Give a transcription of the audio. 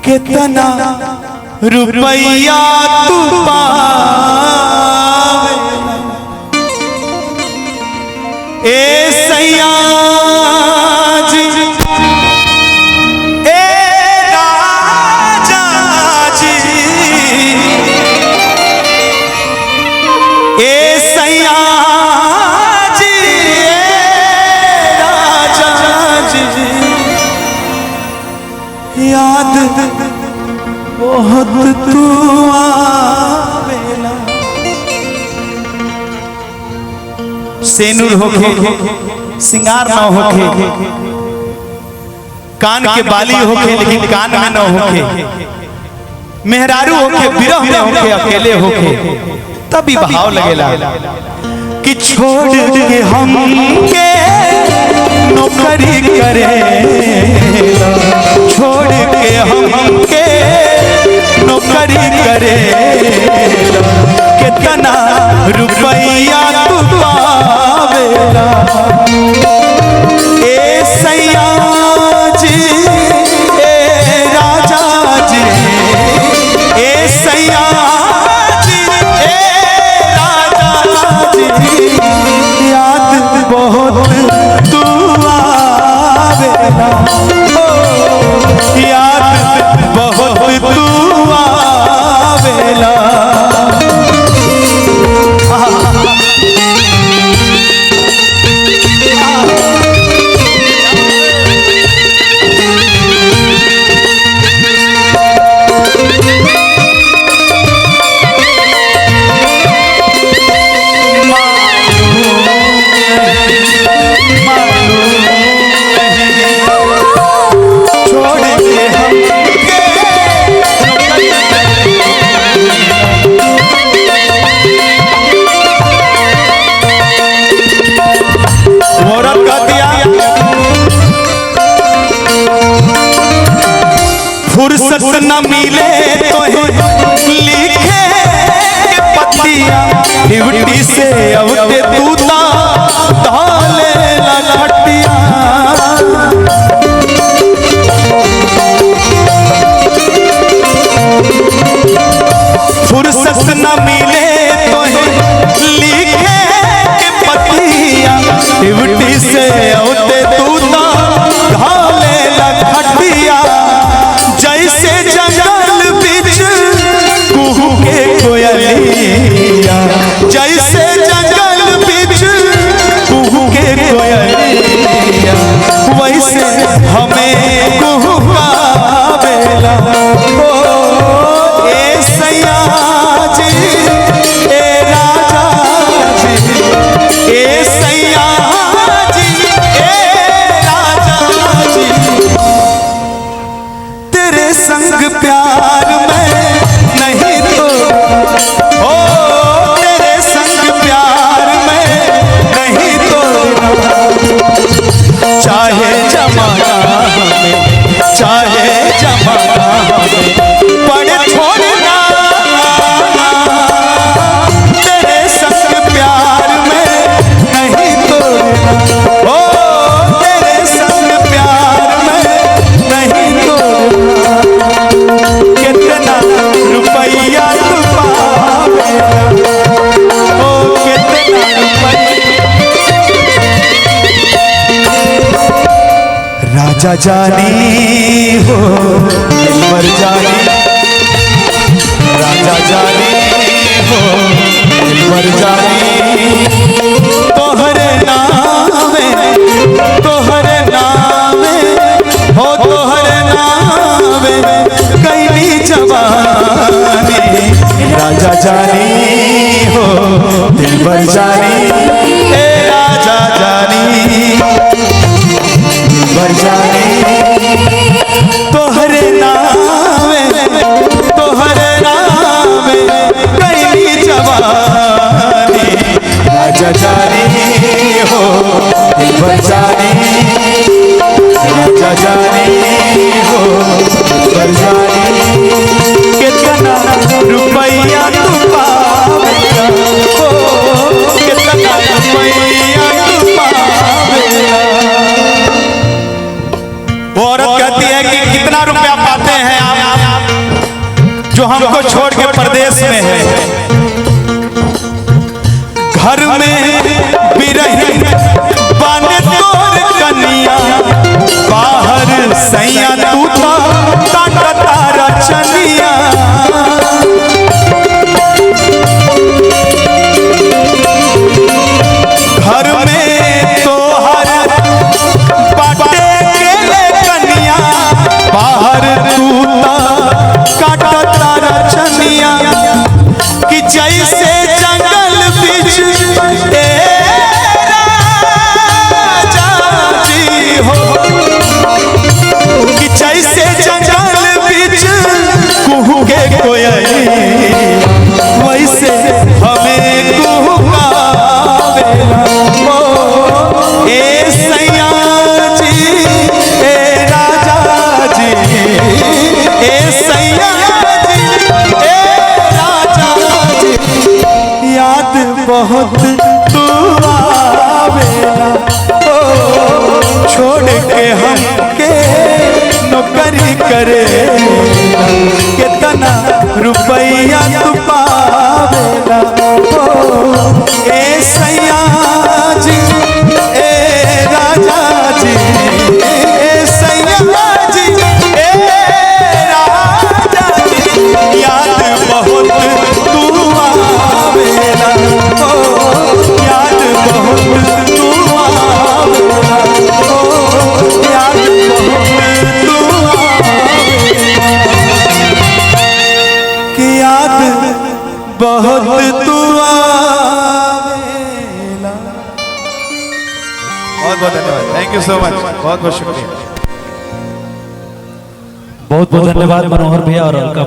कितना रुपया तू पावे ए सैया जी ए राजा जी ए सैया जी ए राजा जी याद बहुत तू आवेला सेनुर होके सिंगार ना होके कान के बाली होके लेकिन कान में ना होके मेहरारू होके विरह में होके अकेले होके तभी भाव लगेला कि छोड़ के हम के नौकरी करे छोड़ के हम के नौकरी करे कितना रुपया तू पावेला ए सैया जी ए राजा जी ए सैया जी ए राजा जी याद बहुत तू आवेला याद बहुत तू आवेला फुर्सत न मिले तो लिखे के पतिया ड्यूटी से अवते तूता ढाले लखटिया फुर्सत न मिले तो लिखे के पतिया ड्यूटी से अवते तूता ढाले लखटिया जैसे जंगल बिच कुहू के कोयलिया जैसे जंगल बिच कुहू के कोयलिया वैसे हमें कुहू का बेला ओ ए सैया जी ए राजा जी ए सैया जी ए राजा जी तेरे संग प्यार में नहीं तो ओ तेरे संग प्यार में नहीं तो चाहे जमाना हमें चाहे जमाना हमें पड़े छोड़ना तेरे संग प्यार में नहीं तो ओ तेरे संग प्यार में नहीं तो कितना रुपया तू पावेला ओ कितना रुपया राजा जानी हो दिलबर जानी राजा जानी हो दिलबर जानी तोहरे नामे हो तोहरे नामे कैली जवानी राजा जानी हो दिलबर जानी ए राजा जानी दिलबर जानी तोहरे नामे कैली जवानी राजा जानी हो दिलबर जानी राजा जानी हो दिलबर जानी कितना रुपया तू पावेला ओ कितना रुपया तू पावेला औरत कहती है कि कितना रुपया पाते हैं आप जो हमको छोड़ के परदेश में है, घर में बिरही बाने तोर कनिया, बाहर सैया तू था तारा चनिया। घर में तोहर बाटे केले कनिया, बाहर तू काटा तारा चनिया। कि जैसे जंगल बीच राजा जी हो, कि जैसे जंगल बीच कुहू के कोयली, वैसे हमें कुहुकावेला। ए सैया जी ए राजा जी, ए सैया जी ए राजा जी, याद बहुत तू आवेला। ओ छोड़ के हमके नौकरी करे, कितना रुपया तू पावेला। ओ ए सैया जी ए राजा जी, ए सैया जी ए राजा जी, याद बहुत तू आवेला। ओ याद बहुत तू आवेला। ओ याद बहुत तू आवेला। कि याद बहुत तू आवेला। बहुत बहुत धन्यवाद, थैंक यू सो मच, बहुत बहुत शुक्रिया। बहुत बहुत धन्यवाद मनोहर भैया और अलका।